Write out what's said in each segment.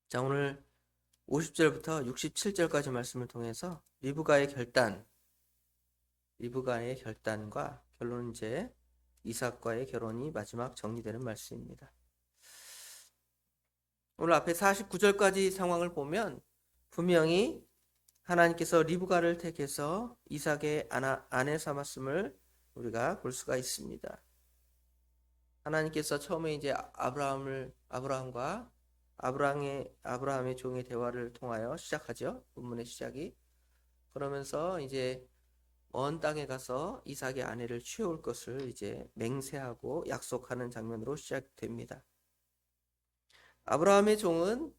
자, 오늘 50절부터 67절까지 말씀을 통해서 리브가의 결단과 결론은 이제 이삭과의 결혼이 마지막 정리되는 말씀입니다. 오늘 앞에 49절까지 상황을 보면 분명히 하나님께서 리브가를 택해서 이삭의 아내 삼았음을 우리가 볼 수가 있습니다. 하나님께서 처음에 이제 아브라함과 아브라함의 종의 대화를 통하여 시작하죠. 본문의 시작이. 그러면서 이제 먼 땅에 가서 이삭의 아내를 취해올 것을 이제 맹세하고 약속하는 장면으로 시작됩니다. 아브라함의 종은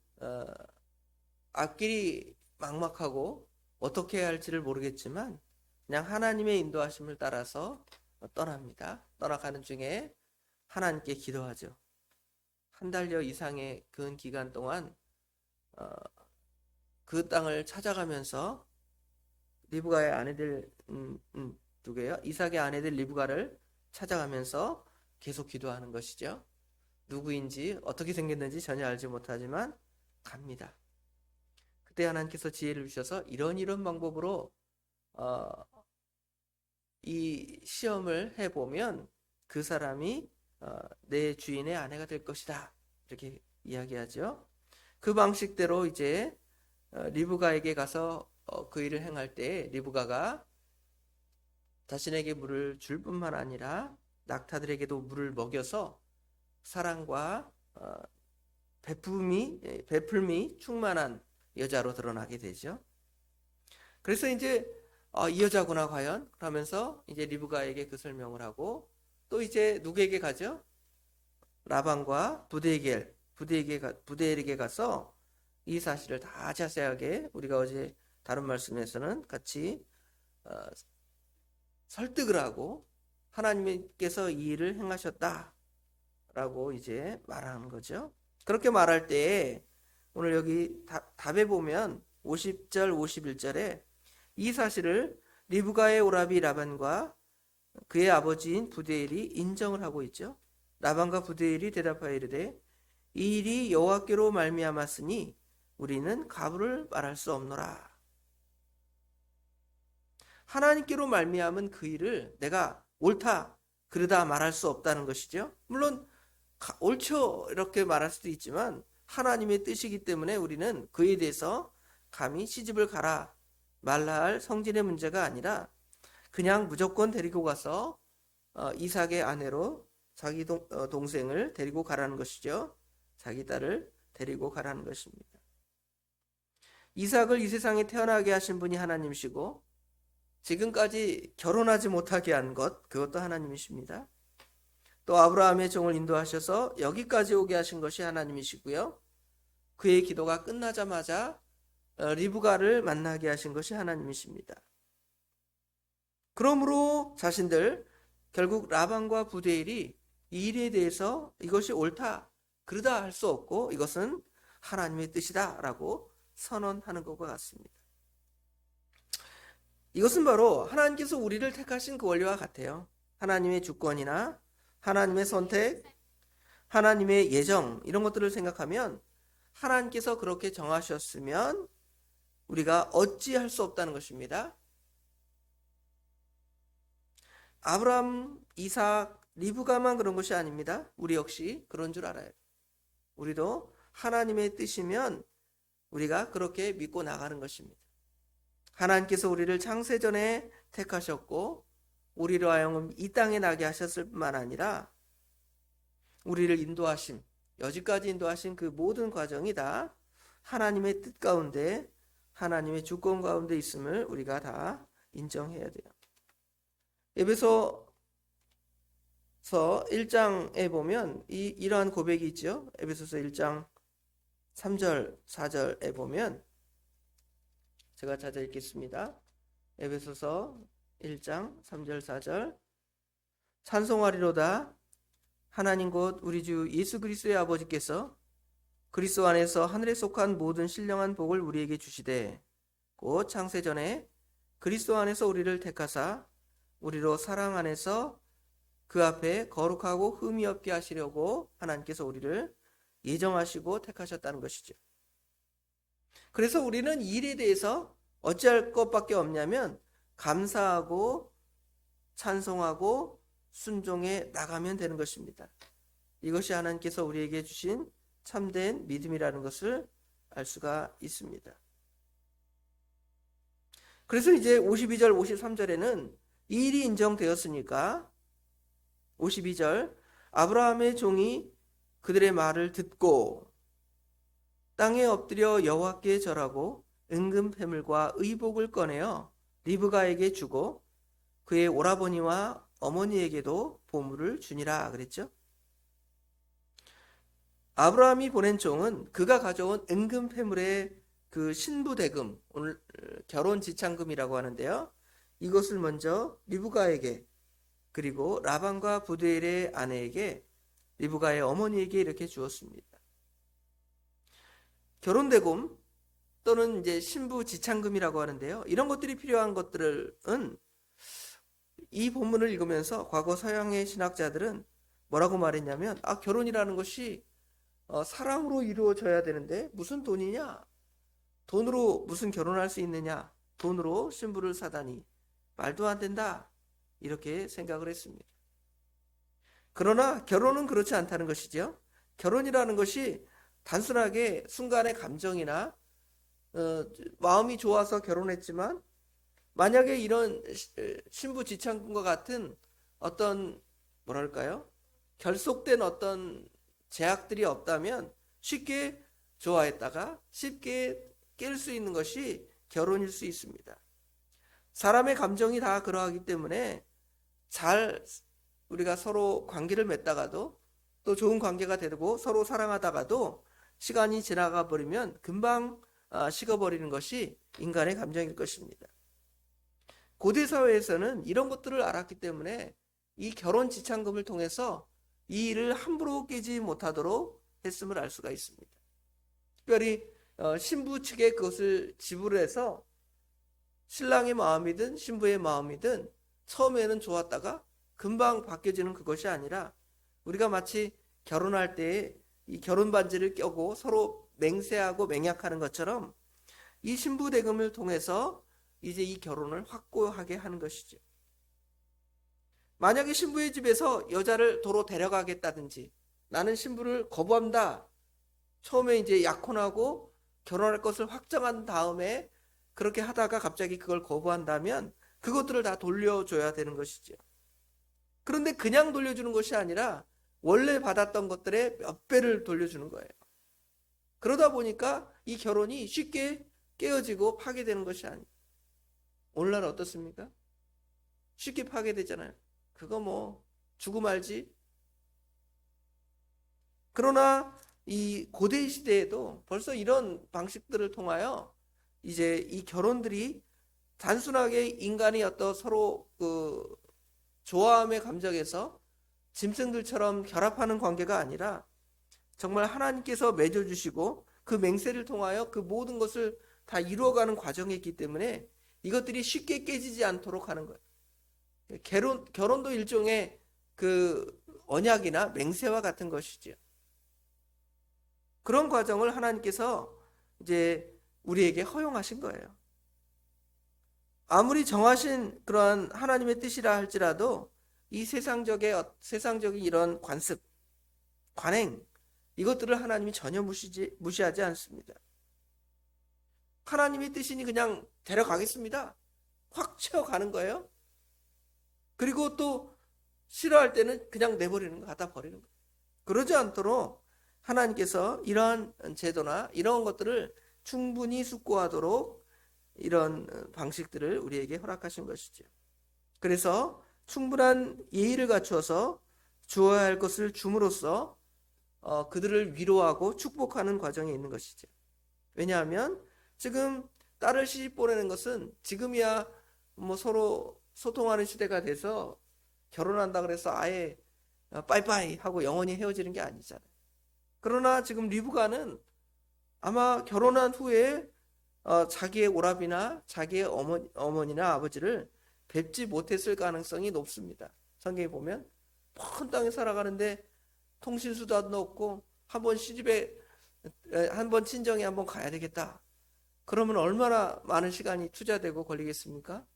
앞길이 막막하고 어떻게 해야 할지를 모르겠지만 그냥 하나님의 인도하심을 따라서 떠납니다. 떠나가는 중에 하나님께 기도하죠. 한 달여 이상의 긴 기간 동안 그 땅을 찾아가면서 리브가의 아내들 누구예요? 이삭의 아내들 리브가를 찾아가면서 계속 기도하는 것이죠. 누구인지 어떻게 생겼는지 전혀 알지 못하지만 갑니다. 그때 하나님께서 지혜를 주셔서 이런 방법으로 이 시험을 해보면 그 사람이 내 주인의 아내가 될 것이다. 이렇게 이야기하죠. 그 방식대로 이제 리브가에게 가서 그 일을 행할 때 리브가가 자신에게 물을 줄 뿐만 아니라 낙타들에게도 물을 먹여서 사랑과 베풀미 충만한 여자로 드러나게 되죠. 그래서 이제 이 여자구나 과연 그러면서 이제 리브가에게 그 설명을 하고 또 이제 누구에게 가죠? 라반과 부데엘에게 가서 이 사실을 다 자세하게 우리가 어제 다른 말씀에서는 같이 설득을 하고 하나님께서 이 일을 행하셨다라고 이제 말하는 거죠. 그렇게 말할 때 오늘 여기 답에 보면 50절 51절에 이 사실을 리브가의 오라비 라반과 그의 아버지인 부데엘이 인정을 하고 있죠. 라반과 부데엘이 대답하여 이르되 이 일이 여호와께로 말미암았으니 우리는 가부를 말할 수 없노라. 하나님께로 말미암은 그 일을 내가 옳다 그르다 말할 수 없다는 것이죠. 물론 옳죠 이렇게 말할 수도 있지만 하나님의 뜻이기 때문에 우리는 그에 대해서 감히 시집을 가라 말라 할 성질의 문제가 아니라 그냥 무조건 데리고 가서 이삭의 아내로 자기 동생을 데리고 가라는 것이죠. 자기 딸을 데리고 가라는 것입니다. 이삭을 이 세상에 태어나게 하신 분이 하나님이시고 지금까지 결혼하지 못하게 한 것 그것도 하나님이십니다. 또 아브라함의 종을 인도하셔서 여기까지 오게 하신 것이 하나님이시고요. 그의 기도가 끝나자마자 리브가를 만나게 하신 것이 하나님이십니다. 그러므로 자신들 결국 라반과 부데엘이 이 일에 대해서 이것이 옳다 그러다 할 수 없고 이것은 하나님의 뜻이다 라고 선언하는 것과 같습니다. 이것은 바로 하나님께서 우리를 택하신 그 원리와 같아요. 하나님의 주권이나 하나님의 선택, 하나님의 예정 이런 것들을 생각하면 하나님께서 그렇게 정하셨으면 우리가 어찌할 수 없다는 것입니다. 아브라함, 이삭, 리브가만 그런 것이 아닙니다. 우리 역시 그런 줄 알아요. 우리도 하나님의 뜻이면 우리가 그렇게 믿고 나가는 것입니다. 하나님께서 우리를 창세전에 택하셨고 우리로 하여금 이 땅에 나게 하셨을 뿐만 아니라 우리를 여지까지 인도하신 그 모든 과정이 다 하나님의 뜻 가운데 하나님의 주권 가운데 있음을 우리가 다 인정해야 돼요. 에베소서 1장에 보면 이러한 고백이 있죠. 에베소서 1장 3절 4절에 보면 제가 찾아 읽겠습니다. 에베소서 1장 3절 4절 찬송하리로다 하나님 곧 우리 주 예수 그리스도의 아버지께서 그리스도 안에서 하늘에 속한 모든 신령한 복을 우리에게 주시되 곧 창세전에 그리스도 안에서 우리를 택하사 우리로 사랑 안에서 그 앞에 거룩하고 흠이 없게 하시려고 하나님께서 우리를 예정하시고 택하셨다는 것이죠. 그래서 우리는 이 일에 대해서 어찌할 것밖에 없냐면 감사하고 찬송하고 순종해 나가면 되는 것입니다. 이것이 하나님께서 우리에게 주신 참된 믿음이라는 것을 알 수가 있습니다. 그래서 이제 52절, 53절에는 이 일이 인정되었으니까 52절 아브라함의 종이 그들의 말을 듣고 땅에 엎드려 여호와께 절하고 은금 패물과 의복을 꺼내어 리브가에게 주고 그의 오라버니와 어머니에게도 보물을 주니라 그랬죠. 아브라함이 보낸 종은 그가 가져온 은금 패물의 그 신부 대금, 오늘 결혼 지참금이라고 하는데요. 이것을 먼저 리브가에게, 그리고 라반과 부두엘의 아내에게, 리브가의 어머니에게 이렇게 주었습니다. 결혼 대금 또는 이제 신부 지참금이라고 하는데요. 이런 것들이 필요한 것들은 이 본문을 읽으면서 과거 서양의 신학자들은 뭐라고 말했냐면, 결혼이라는 것이 사랑으로 이루어져야 되는데 무슨 돈이냐? 돈으로 무슨 결혼할 수 있느냐? 돈으로 신부를 사다니 말도 안 된다. 이렇게 생각을 했습니다. 그러나 결혼은 그렇지 않다는 것이죠. 결혼이라는 것이 단순하게 순간의 감정이나 마음이 좋아서 결혼했지만, 만약에 이런 신부 지참금과 같은 어떤 뭐랄까요? 결속된 어떤 제약들이 없다면 쉽게 좋아했다가 쉽게 깰 수 있는 것이 결혼일 수 있습니다. 사람의 감정이 다 그러하기 때문에 잘 우리가 서로 관계를 맺다가도 또 좋은 관계가 되고 서로 사랑하다가도 시간이 지나가 버리면 금방 식어버리는 것이 인간의 감정일 것입니다. 고대 사회에서는 이런 것들을 알았기 때문에 이 결혼 지참금을 통해서 이 일을 함부로 깨지 못하도록 했음을 알 수가 있습니다. 특별히 신부 측에 그것을 지불해서 신랑의 마음이든 신부의 마음이든 처음에는 좋았다가 금방 바뀌어지는 그것이 아니라, 우리가 마치 결혼할 때 이 결혼 반지를 껴고 서로 맹세하고 맹약하는 것처럼 이 신부 대금을 통해서 이제 이 결혼을 확고하게 하는 것이죠. 만약에 신부의 집에서 여자를 도로 데려가겠다든지, 나는 신부를 거부한다, 처음에 이제 약혼하고 결혼할 것을 확정한 다음에 그렇게 하다가 갑자기 그걸 거부한다면 그것들을 다 돌려줘야 되는 것이죠. 그런데 그냥 돌려주는 것이 아니라 원래 받았던 것들의 몇 배를 돌려주는 거예요. 그러다 보니까 이 결혼이 쉽게 깨어지고 파괴되는 것이 아니에요. 오늘날 어떻습니까? 쉽게 파괴되잖아요. 그거 뭐 주고 말지. 그러나 이 고대 시대에도 벌써 이런 방식들을 통하여 이제 이 결혼들이 단순하게 인간이 어떤 서로 좋아함의 감정에서 짐승들처럼 결합하는 관계가 아니라 정말 하나님께서 맺어주시고 그 맹세를 통하여 그 모든 것을 다 이루어가는 과정이기 때문에 이것들이 쉽게 깨지지 않도록 하는 거예요. 결혼도 일종의 그 언약이나 맹세와 같은 것이죠. 그런 과정을 하나님께서 이제 우리에게 허용하신 거예요. 아무리 정하신 그러한 하나님의 뜻이라 할지라도 이 세상적인 이런 관습, 관행, 이것들을 하나님이 전혀 무시하지 않습니다. 하나님의 뜻이니 그냥 데려가겠습니다. 확 채워가는 거예요. 그리고 또 싫어할 때는 그냥 내버리는 거, 갖다 버리는 거예요. 그러지 않도록 하나님께서 이러한 제도나 이런 것들을 충분히 숙고하도록 이런 방식들을 우리에게 허락하신 것이죠. 그래서 충분한 예의를 갖추어서 주어야 할 것을 줌으로써 그들을 위로하고 축복하는 과정에 있는 것이죠. 왜냐하면 지금 딸을 시집 보내는 것은 지금이야 뭐 서로 소통하는 시대가 돼서 결혼한다 그래서 아예 빠이빠이 하고 영원히 헤어지는 게 아니잖아요. 그러나 지금 리브가는 아마 결혼한 후에 자기의 오라비나 자기의 어머니나 아버지를 뵙지 못했을 가능성이 높습니다. 성경에 보면 먼 땅에 살아가는데 통신수단도 없고 한번 시집에 한번 친정에 한번 가야 되겠다. 그러면 얼마나 많은 시간이 투자되고 걸리겠습니까?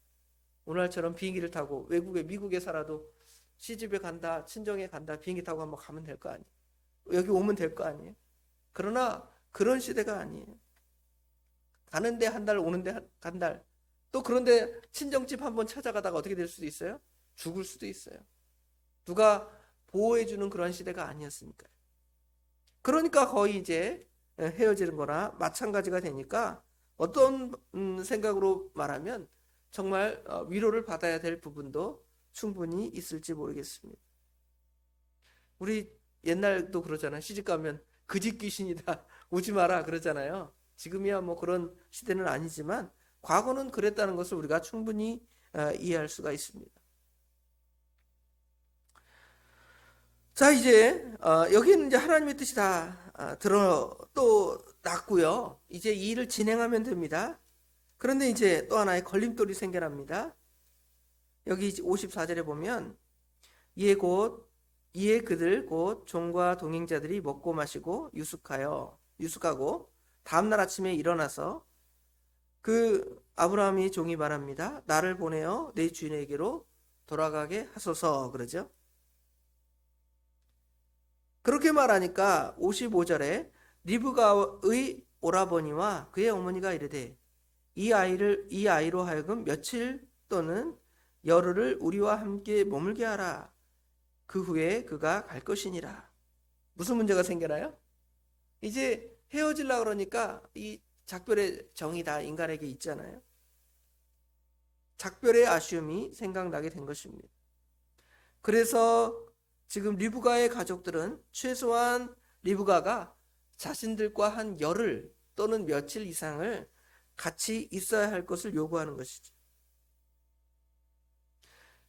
오늘처럼 비행기를 타고 미국에 살아도 시집에 간다, 친정에 간다, 비행기 타고 한번 가면 될 거 아니에요. 여기 오면 될 거 아니에요. 그러나 그런 시대가 아니에요. 가는데 한 달, 오는데 한 달. 또 그런데 친정집 한번 찾아가다가 어떻게 될 수도 있어요? 죽을 수도 있어요. 누가 보호해주는 그런 시대가 아니었으니까요. 그러니까 거의 이제 헤어지는 거나 마찬가지가 되니까 어떤 생각으로 말하면 정말 위로를 받아야 될 부분도 충분히 있을지 모르겠습니다. 우리 옛날도 그러잖아요. 시집가면 그 집 귀신이다 오지 마라 그러잖아요. 지금이야 뭐 그런 시대는 아니지만 과거는 그랬다는 것을 우리가 충분히 이해할 수가 있습니다. 자, 이제 여기는 이제 하나님의 뜻이 다 또 났고요. 이제 이 일을 진행하면 됩니다. 그런데 이제 또 하나의 걸림돌이 생겨납니다. 여기 54절에 보면 이에 그들 곧 종과 동행자들이 먹고 마시고 유숙하고 다음날 아침에 일어나서 그 아브라함이 종이 말합니다. 나를 보내어 내 주인에게로 돌아가게 하소서 그러죠. 그렇게 말하니까 55절에 리브가의 오라버니와 그의 어머니가 이르되 이 아이로 하여금 며칠 또는 열흘을 우리와 함께 머물게 하라. 그 후에 그가 갈 것이니라. 무슨 문제가 생겨나요? 이제 헤어지려고 그러니까 이 작별의 정이 다 인간에게 있잖아요. 작별의 아쉬움이 생각나게 된 것입니다. 그래서 지금 리브가의 가족들은 최소한 리브가가 자신들과 한 열흘 또는 며칠 이상을 같이 있어야 할 것을 요구하는 것이죠.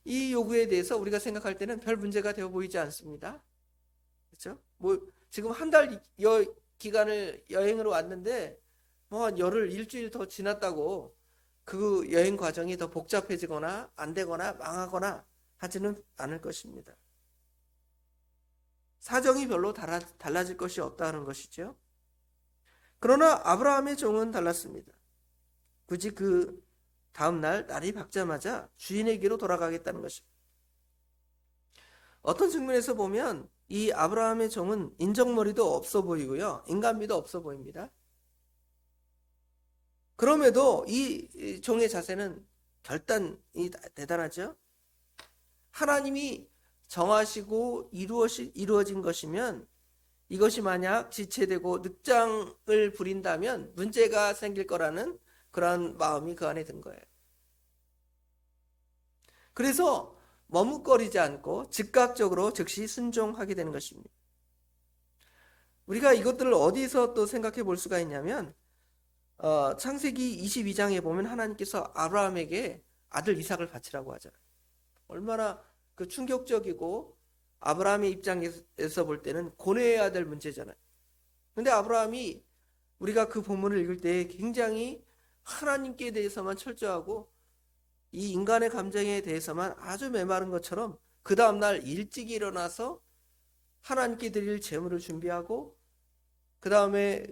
이 요구에 대해서 우리가 생각할 때는 별 문제가 되어 보이지 않습니다. 그렇죠? 뭐 지금 한 달 기간을 여행으로 왔는데 뭐 한 열흘 일주일 더 지났다고 그 여행 과정이 더 복잡해지거나 안 되거나 망하거나 하지는 않을 것입니다. 사정이 별로 달라질 것이 없다는 것이죠. 그러나 아브라함의 종은 달랐습니다. 굳이 그 다음날 날이 밝자마자 주인에게로 돌아가겠다는 것입니다. 어떤 측면에서 보면 이 아브라함의 종은 인정머리도 없어 보이고요. 인간미도 없어 보입니다. 그럼에도 이 종의 자세는 결단이 대단하죠. 하나님이 정하시고 이루어진 것이면 이것이 만약 지체되고 늑장을 부린다면 문제가 생길 거라는 그런 마음이 그 안에 든 거예요. 그래서 머뭇거리지 않고 즉각적으로 즉시 순종하게 되는 것입니다. 우리가 이것들을 어디서 또 생각해 볼 수가 있냐면 창세기 22장에 보면 하나님께서 아브라함에게 아들 이삭을 바치라고 하잖아요. 얼마나 그 충격적이고 아브라함의 입장에서 볼 때는 고뇌해야 될 문제잖아요. 근데 아브라함이 우리가 그 본문을 읽을 때 굉장히 하나님께 대해서만 철저하고 이 인간의 감정에 대해서만 아주 메마른 것처럼 그 다음날 일찍 일어나서 하나님께 드릴 제물을 준비하고 그 다음에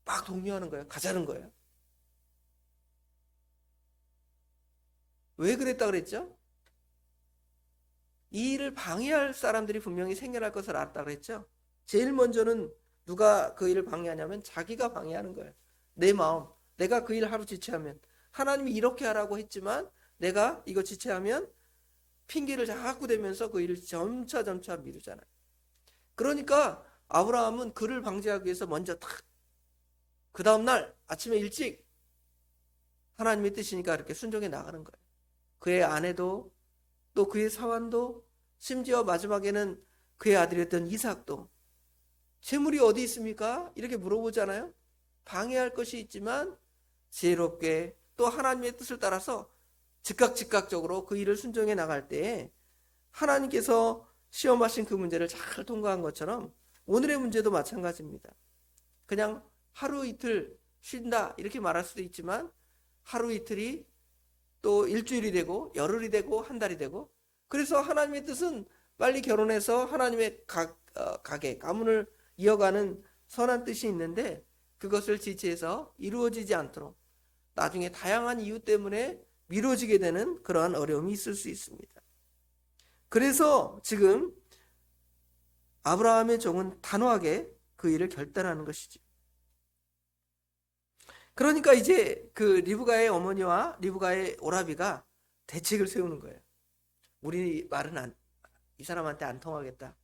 막 독려하는 거예요. 가자는 거예요. 왜 그랬다 그랬죠? 이 일을 방해할 사람들이 분명히 생겨날 것을 알았다 그랬죠. 제일 먼저는 누가 그 일을 방해하냐면 자기가 방해하는 거예요. 내 마음. 내가 그 일을 하루 지체하면 하나님이 이렇게 하라고 했지만 내가 이거 지체하면 핑계를 자꾸 대면서 그 일을 점차 미루잖아요. 그러니까 아브라함은 그를 방지하기 위해서 먼저 그 다음날 아침에 일찍 하나님의 뜻이니까 이렇게 순종해 나가는 거예요. 그의 아내도 또 그의 사환도 심지어 마지막에는 그의 아들이었던 이삭도 재물이 어디 있습니까? 이렇게 물어보잖아요. 방해할 것이 있지만 지혜롭게 또 하나님의 뜻을 따라서 즉각적으로 그 일을 순종해 나갈 때 하나님께서 시험하신 그 문제를 잘 통과한 것처럼 오늘의 문제도 마찬가지입니다. 그냥 하루 이틀 쉰다 이렇게 말할 수도 있지만 하루 이틀이 또 일주일이 되고 열흘이 되고 한 달이 되고 그래서 하나님의 뜻은 빨리 결혼해서 하나님의 가문을 이어가는 선한 뜻이 있는데 그것을 지체해서 이루어지지 않도록 나중에 다양한 이유 때문에 미뤄지게 되는 그러한 어려움이 있을 수 있습니다. 그래서 지금 아브라함의 종은 단호하게 그 일을 결단하는 것이죠. 그러니까 이제 그 리브가의 어머니와 리브가의 오라비가 대책을 세우는 거예요. 우리 말은 이 사람한테 안 통하겠다.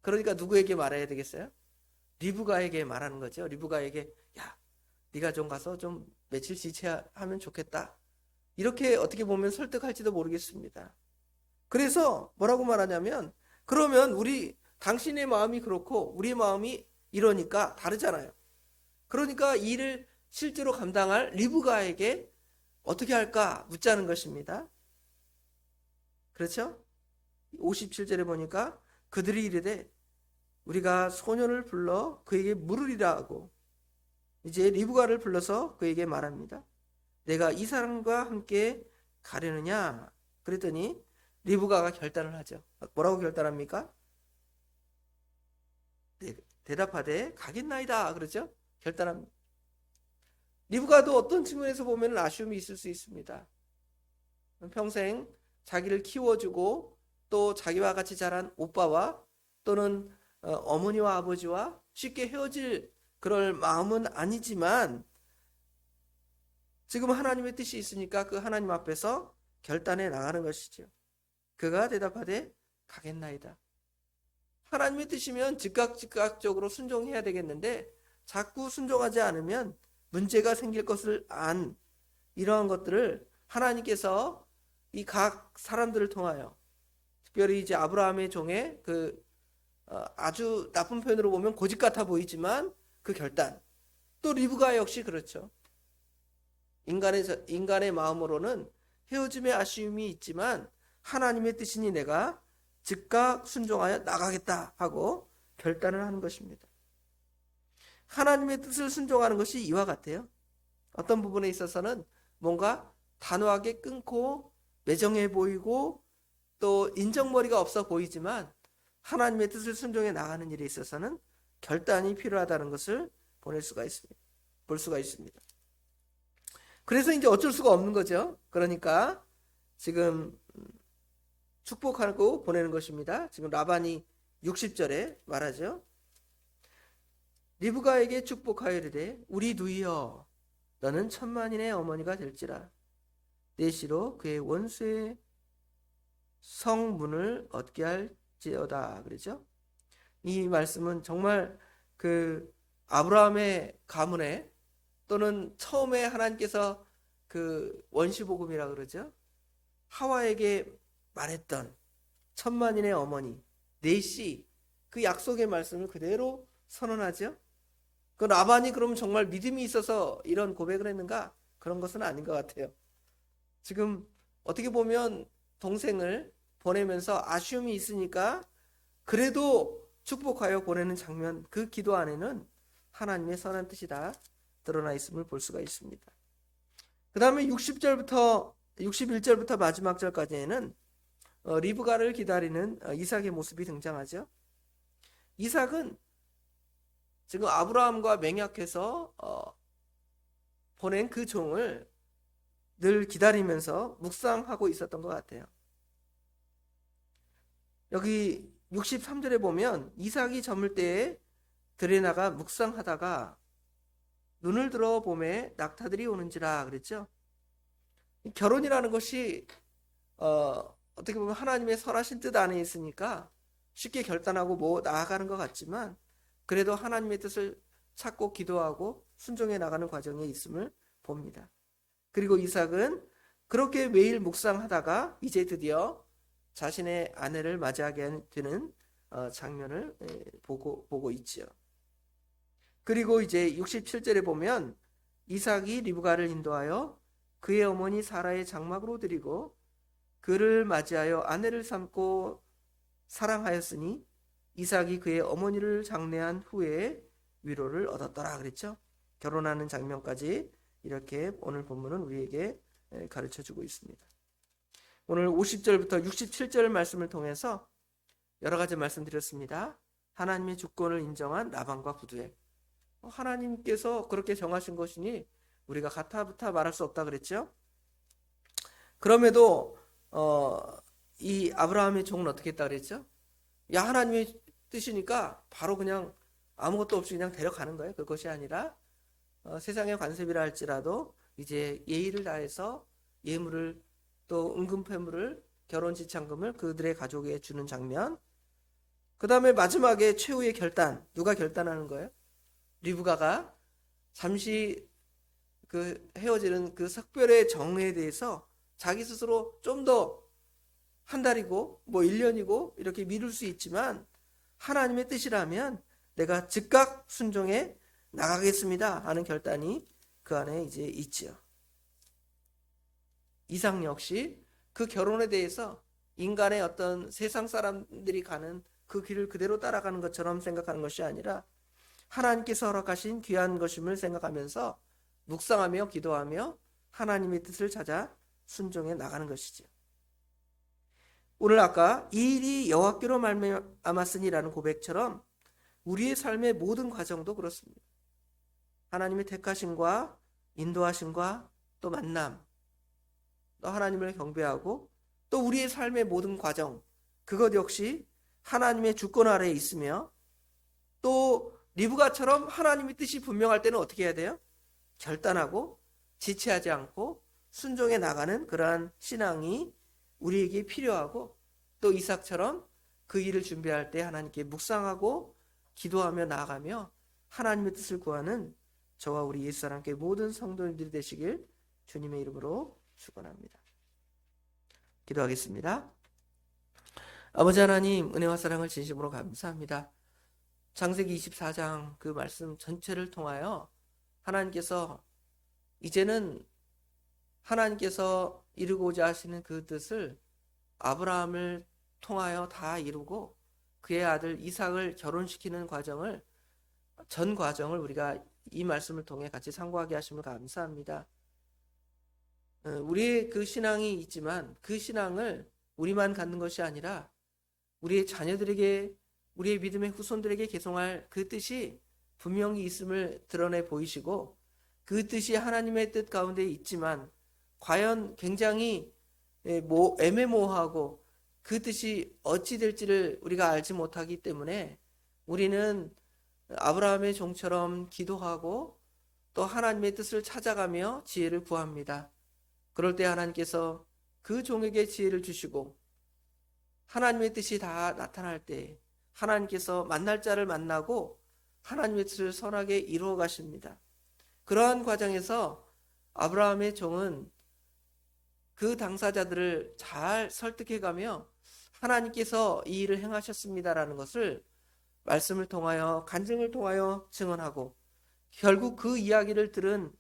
그러니까 누구에게 말해야 되겠어요? 리브가에게 말하는 거죠. 리브가에게 야, 네가 좀 가서 좀 며칠 지체하면 좋겠다. 이렇게 어떻게 보면 설득할지도 모르겠습니다. 그래서 뭐라고 말하냐면 그러면 당신의 마음이 그렇고 우리의 마음이 이러니까 다르잖아요. 그러니까 이 일을 실제로 감당할 리브가에게 어떻게 할까 묻자는 것입니다. 그렇죠? 57절에 보니까 그들이 이르되 우리가 소년을 불러 그에게 물으리라 하고 이제 리브가를 불러서 그에게 말합니다. 내가 이 사람과 함께 가려느냐? 그랬더니 리브가가 결단을 하죠. 뭐라고 결단합니까? 네, 대답하되 가겠나이다. 그러죠? 결단합니다. 리브가도 어떤 측면에서 보면 아쉬움이 있을 수 있습니다. 평생 자기를 키워주고 또 자기와 같이 자란 오빠와 또는 어머니와 아버지와 쉽게 헤어질 그럴 마음은 아니지만 지금 하나님의 뜻이 있으니까 그 하나님 앞에서 결단해 나가는 것이죠. 그가 대답하되 가겠나이다. 하나님의 뜻이면 즉각적으로 순종해야 되겠는데 자꾸 순종하지 않으면 문제가 생길 것을 안 이러한 것들을 하나님께서 이 각 사람들을 통하여 특별히 이제 아브라함의 종의 아주 나쁜 표현으로 보면 고집 같아 보이지만 그 결단 또 리브가 역시 그렇죠. 인간의 마음으로는 헤어짐의 아쉬움이 있지만 하나님의 뜻이니 내가 즉각 순종하여 나가겠다 하고 결단을 하는 것입니다. 하나님의 뜻을 순종하는 것이 이와 같아요. 어떤 부분에 있어서는 뭔가 단호하게 끊고 매정해 보이고 또 인정머리가 없어 보이지만 하나님의 뜻을 순종해 나가는 일에 있어서는 결단이 필요하다는 것을 볼 수가 있습니다. 그래서 이제 어쩔 수가 없는 거죠. 그러니까 지금 축복하고 보내는 것입니다. 지금 라반이 60절에 말하죠. 리브가에게 축복하여 이르되 우리 누이여 너는 천만인의 어머니가 될지라 내 시로 그의 원수의 성문을 얻게 할지어다. 그러죠. 이 말씀은 정말 그 아브라함의 가문에 또는 처음에 하나님께서 그 원시복음이라 그러죠. 하와에게 말했던 천만인의 어머니 넷이 그 약속의 말씀을 그대로 선언하죠. 그 라반이 그러면 정말 믿음이 있어서 이런 고백을 했는가? 그런 것은 아닌 것 같아요. 지금 어떻게 보면 동생을 보내면서 아쉬움이 있으니까 그래도 축복하여 보내는 장면, 그 기도 안에는 하나님의 선한 뜻이 다 드러나 있음을 볼 수가 있습니다. 그 다음에 61절부터 마지막 절까지는 리브가를 기다리는 이삭의 모습이 등장하죠. 이삭은 지금 아브라함과 맹약해서 보낸 그 종을 늘 기다리면서 묵상하고 있었던 것 같아요. 여기 63절에 보면 이삭이 저물 때에 들에 나가 묵상하다가 눈을 들어 봄에 낙타들이 오는지라 그랬죠. 결혼이라는 것이 어떻게 보면 하나님의 선하신 뜻 안에 있으니까 쉽게 결단하고 나아가는 것 같지만 그래도 하나님의 뜻을 찾고 기도하고 순종해 나가는 과정에 있음을 봅니다. 그리고 이삭은 그렇게 매일 묵상하다가 이제 드디어 자신의 아내를 맞이하게 되는 장면을 보고 있죠. 그리고 이제 67절에 보면 이삭이 리브가를 인도하여 그의 어머니 사라의 장막으로 드리고 그를 맞이하여 아내를 삼고 사랑하였으니 이삭이 그의 어머니를 장례한 후에 위로를 얻었더라 그랬죠. 결혼하는 장면까지 이렇게 오늘 본문은 우리에게 가르쳐주고 있습니다. 오늘 50절부터 67절 말씀을 통해서 여러 가지 말씀드렸습니다. 하나님의 주권을 인정한 라반과 부두엘, 하나님께서 그렇게 정하신 것이니 우리가 가타부타 말할 수 없다 그랬죠. 그럼에도 이 아브라함의 종은 어떻게 했다 그랬죠? 야, 하나님의 뜻이니까 바로 그냥 아무것도 없이 그냥 데려가는 거예요. 그것이 아니라 세상의 관습이라 할지라도 이제 예의를 다해서 예물을, 또 은금패물을, 결혼 지참금을 그들의 가족에 주는 장면. 그 다음에 마지막에 최후의 결단. 누가 결단하는 거예요? 리브가가 잠시 그 헤어지는 그 석별의 정에 대해서 자기 스스로 좀 더 한 달이고 뭐 1년이고 이렇게 미룰 수 있지만 하나님의 뜻이라면 내가 즉각 순종해 나가겠습니다 하는 결단이 그 안에 이제 있지요. 이삭 역시 그 결혼에 대해서 인간의 어떤 세상 사람들이 가는 그 길을 그대로 따라가는 것처럼 생각하는 것이 아니라 하나님께서 허락하신 귀한 것임을 생각하면서 묵상하며 기도하며 하나님의 뜻을 찾아 순종해 나가는 것이죠. 오늘 아까 이 일이 여호와께로 말미암았으니라는 고백처럼 우리의 삶의 모든 과정도 그렇습니다. 하나님의 택하심과 인도하심과 또 만남, 또 하나님을 경배하고 또 우리의 삶의 모든 과정, 그것 역시 하나님의 주권 아래에 있으며 또 리브가처럼 하나님의 뜻이 분명할 때는 어떻게 해야 돼요? 결단하고 지체하지 않고 순종해 나가는 그러한 신앙이 우리에게 필요하고, 또 이삭처럼 그 일을 준비할 때 하나님께 묵상하고 기도하며 나아가며 하나님의 뜻을 구하는 저와 우리 옛사람께 모든 성도님들이 되시길 주님의 이름으로 축원합니다. 기도하겠습니다. 아버지 하나님, 은혜와 사랑을 진심으로 감사합니다. 창세기 24장 그 말씀 전체를 통하여 하나님께서 이제는 하나님께서 이루고자 하시는 그 뜻을 아브라함을 통하여 다 이루고 그의 아들 이삭을 결혼시키는 과정을, 전 과정을 우리가 이 말씀을 통해 같이 상고하게 하심을 감사합니다. 우리의 그 신앙이 있지만 그 신앙을 우리만 갖는 것이 아니라 우리의 자녀들에게, 우리의 믿음의 후손들에게 계승할 그 뜻이 분명히 있음을 드러내 보이시고, 그 뜻이 하나님의 뜻 가운데 있지만 과연 굉장히 애매모호하고 그 뜻이 어찌 될지를 우리가 알지 못하기 때문에 우리는 아브라함의 종처럼 기도하고 또 하나님의 뜻을 찾아가며 지혜를 구합니다. 그럴 때 하나님께서 그 종에게 지혜를 주시고 하나님의 뜻이 다 나타날 때 하나님께서 만날 자를 만나고 하나님의 뜻을 선하게 이루어 가십니다. 그러한 과정에서 아브라함의 종은 그 당사자들을 잘 설득해가며 하나님께서 이 일을 행하셨습니다라는 것을 말씀을 통하여, 간증을 통하여 증언하고, 결국 그 이야기를 들은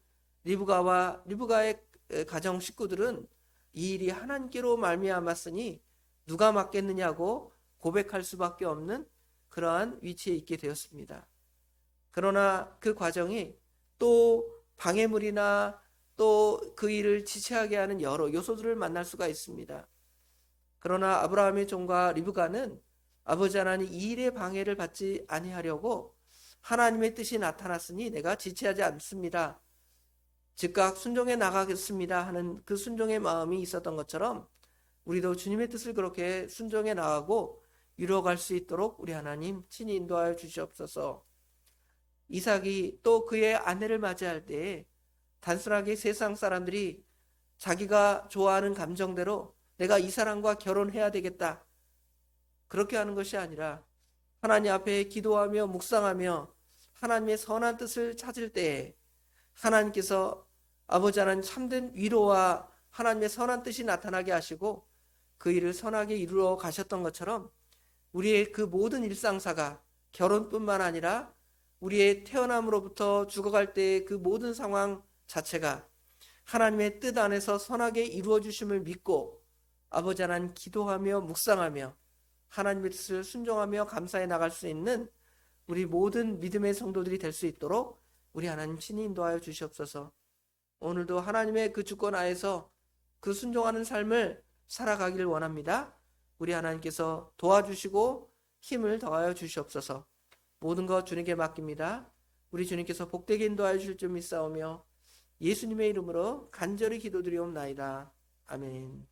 리브가와 리브가의 가정 식구들은 이 일이 하나님께로 말미암았으니 누가 맡겠느냐고 고백할 수밖에 없는 그러한 위치에 있게 되었습니다. 그러나 그 과정이 또 방해물이나 또 그 일을 지체하게 하는 여러 요소들을 만날 수가 있습니다. 그러나 아브라함의 종과 리브가는 아버지 하나님 이 일의 방해를 받지 아니하려고 하나님의 뜻이 나타났으니 내가 지체하지 않습니다, 즉각 순종해 나가겠습니다 하는 그 순종의 마음이 있었던 것처럼 우리도 주님의 뜻을 그렇게 순종해 나가고 이루어갈 수 있도록 우리 하나님 친히 인도하여 주시옵소서. 이삭이 또 그의 아내를 맞이할 때에 단순하게 세상 사람들이 자기가 좋아하는 감정대로 내가 이 사람과 결혼해야 되겠다, 그렇게 하는 것이 아니라 하나님 앞에 기도하며 묵상하며 하나님의 선한 뜻을 찾을 때에 하나님께서 아버지 하나님 참된 위로와 하나님의 선한 뜻이 나타나게 하시고 그 일을 선하게 이루어 가셨던 것처럼 우리의 그 모든 일상사가 결혼뿐만 아니라 우리의 태어남으로부터 죽어갈 때의 그 모든 상황 자체가 하나님의 뜻 안에서 선하게 이루어 주심을 믿고 아버지 하나님 기도하며 묵상하며 하나님의 뜻을 순종하며 감사해 나갈 수 있는 우리 모든 믿음의 성도들이 될 수 있도록 우리 하나님 친히 인도하여 주시옵소서. 오늘도 하나님의 그 주권 하에서 그 순종하는 삶을 살아가기를 원합니다. 우리 하나님께서 도와주시고 힘을 더하여 주시옵소서. 모든 것 주님께 맡깁니다. 우리 주님께서 복되게 인도하여 주실 줄 믿사오며 예수님의 이름으로 간절히 기도드리옵나이다. 아멘.